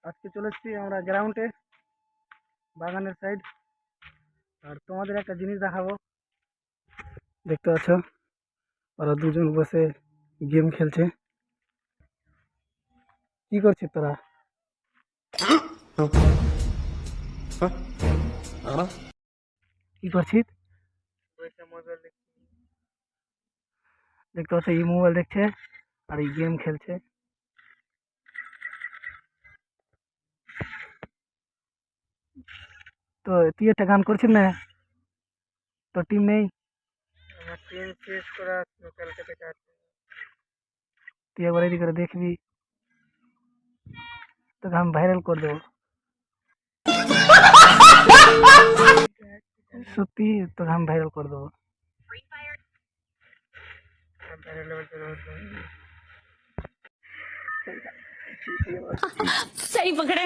আজকে চলে এসেছি আমরা গ্রাউন্ডে, বাগানের সাইড। আর তোমাদের একটা জিনিস দেখাবো। দেখতে পাচ্ছ ওরা দুজন বসে গেম খেলছে। কি করছিস তোরা? কি করছিস? দেখতে পাচ্ছ এই মোবাইল দেখছে আর এই গেম খেলছে। তো তুই একটা গান করছিস না? তোর টিম নেই? আমার টিম শেষ করা কালকে থেকে আছে। তুই একবার এদিকে করে দেখবি, তোকে আমি ভাইরাল করে দেবো। সত্যি তোকে আমি ভাইরাল করে দেবো। सही पकड़े।